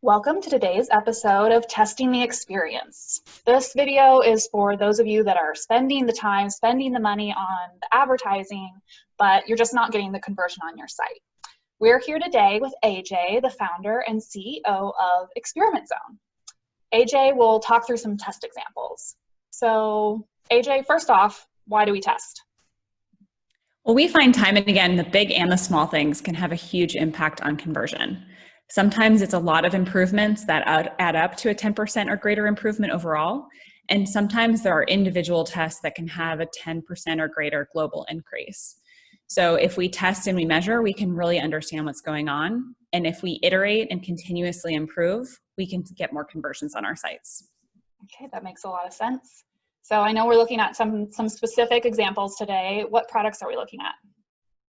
Welcome to today's episode of Testing the Experience. This video is for those of you that are spending the time, spending the money on the advertising, but you're just not getting the conversion on your site. We're here today with AJ, the founder and CEO of Experiment Zone. AJ will talk through some test examples. So AJ, first off, why do we test? Well, we find time and again, the big and the small things can have a huge impact on conversion. Sometimes it's a lot of improvements that add up to a 10% or greater improvement overall. And sometimes there are individual tests that can have a 10% or greater global increase. So if we test and we measure, we can really understand what's going on. And if we iterate and continuously improve, we can get more conversions on our sites. Okay, that makes a lot of sense. So I know we're looking at some specific examples today. What products are we looking at?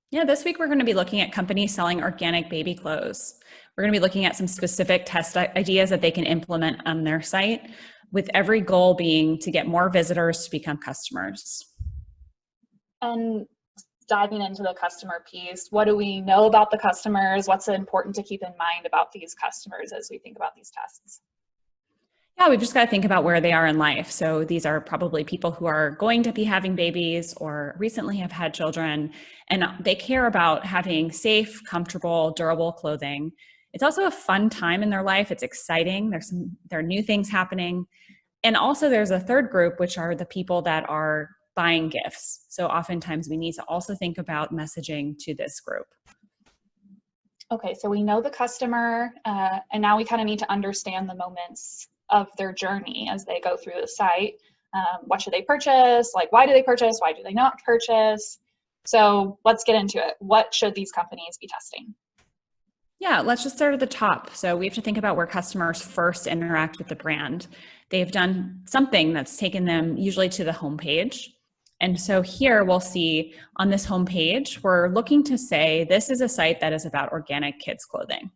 Yeah, this week we're going to be looking at companies selling organic baby clothes. We're going to be looking at some specific test ideas that they can implement on their site, with every goal being to get more visitors to become customers. And diving into the customer piece, what do we know about the customers? What's important to keep in mind about these customers as we think about these tests? Yeah, we've just got to think about where they are in life. So these are probably people who are going to be having babies or recently have had children, and they care about having safe, comfortable, durable clothing. It's also a fun time in their life. It's exciting. There are new things happening. And also there's a third group, which are the people that are buying gifts. So oftentimes we need to also think about messaging to this group. Okay, so we know the customer, and now we kind of need to understand the moments of their journey as they go through the site. What should they purchase? Like, why do they purchase? Why do they not purchase? So let's get into it. What should these companies be testing? Yeah, let's just start at the top. So we have to think about where customers first interact with the brand. They've done something that's taken them usually to the homepage. And so here we'll see on this homepage, we're looking to say, this is a site that is about organic kids clothing.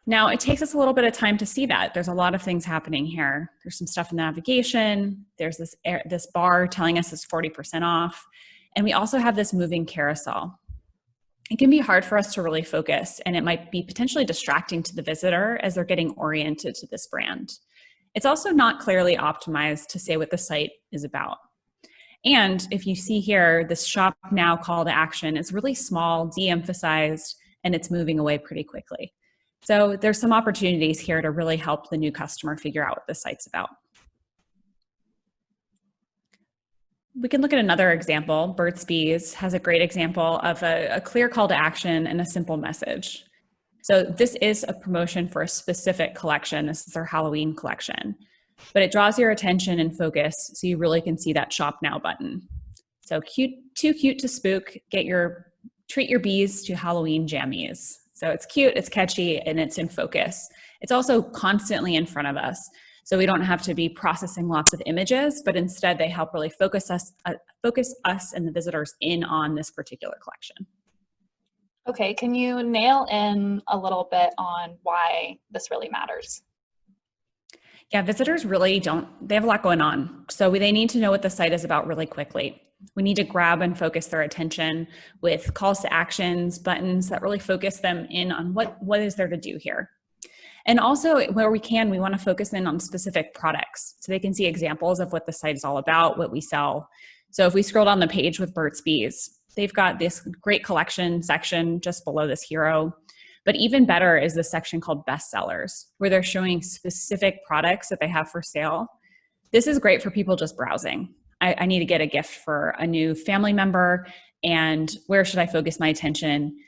Now, it takes us a little bit of time to see that. There's a lot of things happening here. There's some stuff in the navigation. There's this bar telling us it's 40% off. And we also have this moving carousel. It can be hard for us to really focus, and it might be potentially distracting to the visitor as they're getting oriented to this brand. It's also not clearly optimized to say what the site is about. And if you see here, this shop now call to action is really small, de-emphasized, and it's moving away pretty quickly. So there's some opportunities here to really help the new customer figure out what the site's about. We can look at another example. Burts has a great example of a clear call to action and a simple message. So this is a promotion for a specific collection. This is their Halloween collection, but it draws your attention and focus so you really can see that shop now button. So cute, too cute to spook, treat your bees to Halloween jammies. So it's cute, it's catchy, and it's in focus. It's also constantly in front of us. So we don't have to be processing lots of images, but instead they help really focus us and the visitors in on this particular collection. Okay, can you nail in a little bit on why this really matters? Yeah, visitors really they have a lot going on. So they need to know what the site is about really quickly. We need to grab and focus their attention with calls to actions, buttons that really focus them in on what is there to do here. And also where we can, we want to focus in on specific products so they can see examples of what the site is all about, what we sell. So if we scroll down the page with Burt's Bees, they've got this great collection section just below this hero. But even better is this section called bestsellers, where they're showing specific products that they have for sale. This is great for people just browsing. I need to get a gift for a new family member, and where should I focus my attention?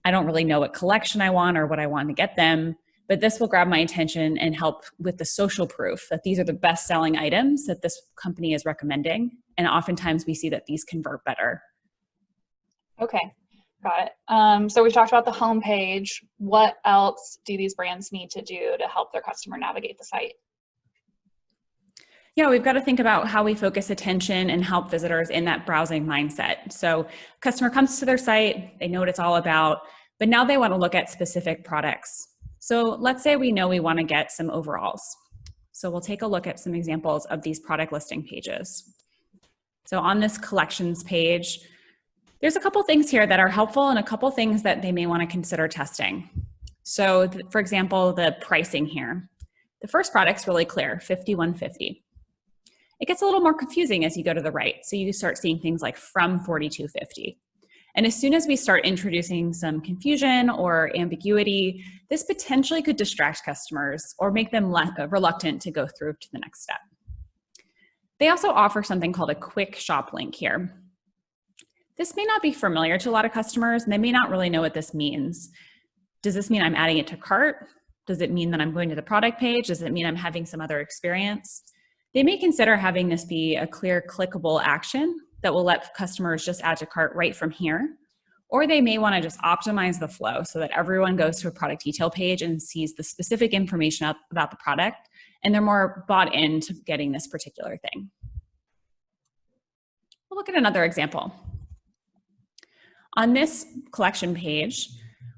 I don't really know what collection I want or what I want to get them, but this will grab my attention and help with the social proof that these are the best-selling items that this company is recommending. And oftentimes we see that these convert better. Okay, got it. So we've talked about the homepage. What else do these brands need to do to help their customer navigate the site? Yeah, we've got to think about how we focus attention and help visitors in that browsing mindset. So customer comes to their site, they know what it's all about, but now they want to look at specific products. So let's say we know we want to get some overalls. So we'll take a look at some examples of these product listing pages. So on this collections page, there's a couple things here that are helpful and a couple things that they may want to consider testing. So for example, the pricing here, the first product's really clear, $51.50. It gets a little more confusing as you go to the right. So you start seeing things like from $42.50. And as soon as we start introducing some confusion or ambiguity, this potentially could distract customers or make them reluctant to go through to the next step. They also offer something called a quick shop link here. This may not be familiar to a lot of customers, and they may not really know what this means. Does this mean I'm adding it to cart? Does it mean that I'm going to the product page? Does it mean I'm having some other experience? They may consider having this be a clear clickable action that will let customers just add to cart right from here. Or they may want to just optimize the flow so that everyone goes to a product detail page and sees the specific information about the product, and they're more bought into getting this particular thing. We'll look at another example. On this collection page,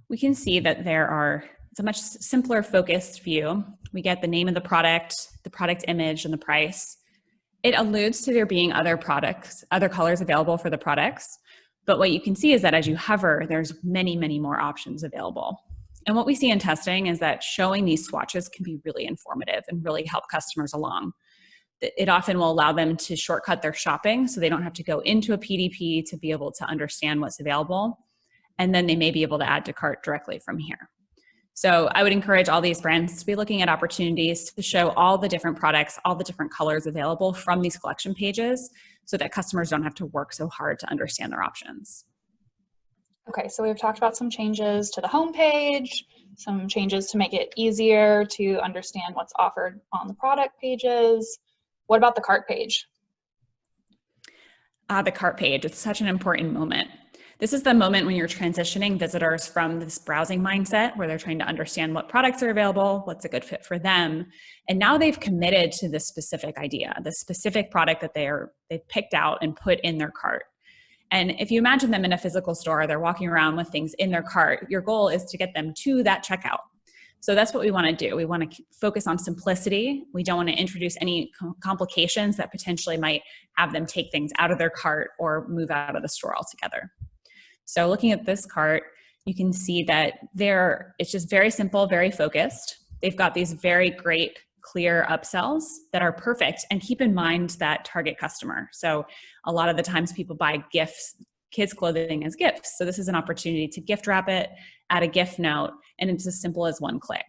we can see that it's a much simpler focused view. We get the name of the product image, and the price. It alludes to there being other products, other colors available for the products. But what you can see is that as you hover, there's many, many more options available. And what we see in testing is that showing these swatches can be really informative and really help customers along. It often will allow them to shortcut their shopping so they don't have to go into a PDP to be able to understand what's available. And then they may be able to add to cart directly from here. So I would encourage all these brands to be looking at opportunities to show all the different products, all the different colors available from these collection pages so that customers don't have to work so hard to understand their options. Okay, so we've talked about some changes to the homepage, some changes to make it easier to understand what's offered on the product pages. What about the cart page? The cart page, it's such an important moment. This is the moment when you're transitioning visitors from this browsing mindset where they're trying to understand what products are available, what's a good fit for them. And now they've committed to this specific idea, the specific product that they've picked out and put in their cart. And if you imagine them in a physical store, they're walking around with things in their cart, your goal is to get them to that checkout. So that's what we want to do. We want to focus on simplicity. We don't want to introduce any complications that potentially might have them take things out of their cart or move out of the store altogether. So looking at this cart, you can see that it's just very simple, very focused. They've got these very great, clear upsells that are perfect, and keep in mind that target customer. So a lot of the times people buy gifts, kids' clothing as gifts. So this is an opportunity to gift wrap it, add a gift note, and it's as simple as one click.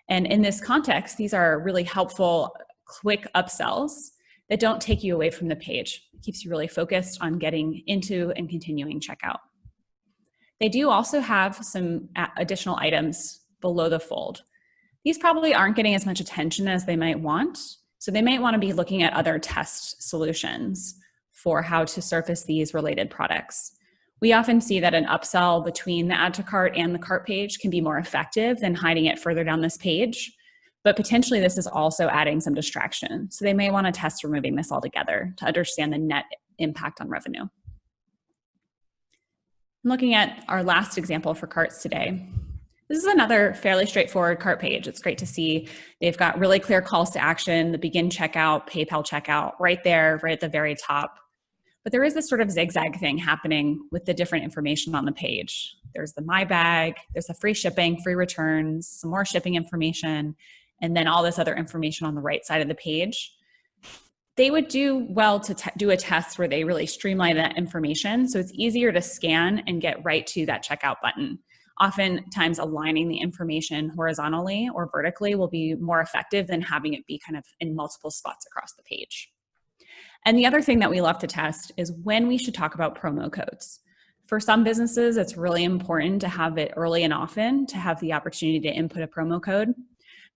And in this context, these are really helpful, quick upsells that don't take you away from the page. It keeps you really focused on getting into and continuing checkout. They do also have some additional items below the fold. These probably aren't getting as much attention as they might want, so they might want to be looking at other test solutions for how to surface these related products. We often see that an upsell between the add to cart and the cart page can be more effective than hiding it further down this page. But potentially this is also adding some distraction. So they may want to test removing this altogether to understand the net impact on revenue. Looking at our last example for carts today. This is another fairly straightforward cart page. It's great to see they've got really clear calls to action, the begin checkout, PayPal checkout, right there, right at the very top. But there is this sort of zigzag thing happening with the different information on the page. There's the My Bag, there's the free shipping, free returns, some more shipping information, and then all this other information on the right side of the page. They would do well to do a test where they really streamline that information so it's easier to scan and get right to that checkout button. Oftentimes aligning the information horizontally or vertically will be more effective than having it be kind of in multiple spots across the page. And the other thing that we love to test is when we should talk about promo codes. For some businesses, it's really important to have it early and often to have the opportunity to input a promo code.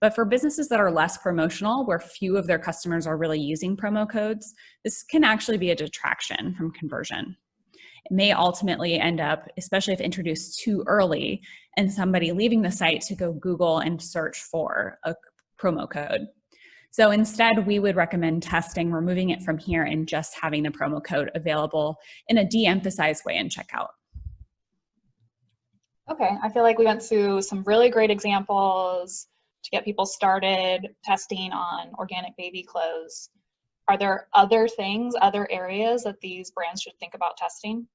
But for businesses that are less promotional, where few of their customers are really using promo codes, this can actually be a detraction from conversion. It may ultimately end up, especially if introduced too early, and somebody leaving the site to go Google and search for a promo code. So instead, we would recommend testing, removing it from here, and just having the promo code available in a de-emphasized way in checkout. Okay, I feel like we went through some really great examples to get people started testing on organic baby clothes. Are there other things, other areas that these brands should think about testing?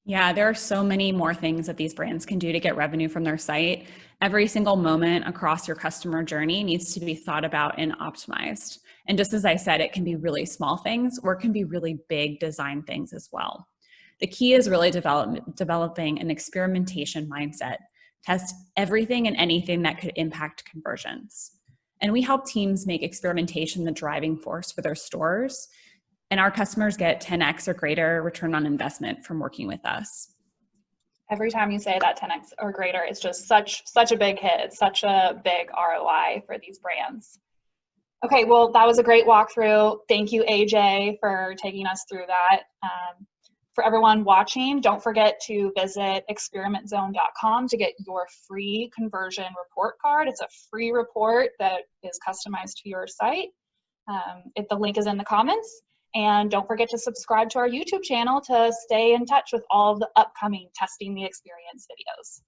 Yeah, there are so many more things that these brands can do to get revenue from their site. Every single moment across your customer journey needs to be thought about and optimized. And just as I said, it can be really small things or it can be really big design things as well. The key is really developing an experimentation mindset. Test everything and anything that could impact conversions. And we help teams make experimentation the driving force for their stores. And our customers get 10x or greater return on investment from working with us. Every time you say that 10x or greater, it's just such a big hit. It's such a big ROI for these brands. Okay, well, that was a great walkthrough. Thank you, AJ, for taking us through that. For everyone watching, don't forget to visit experimentzone.com to get your free conversion report card. It's a free report that is customized to your site. The link is in the comments. And don't forget to subscribe to our YouTube channel to stay in touch with all of the upcoming Testing the Experience videos.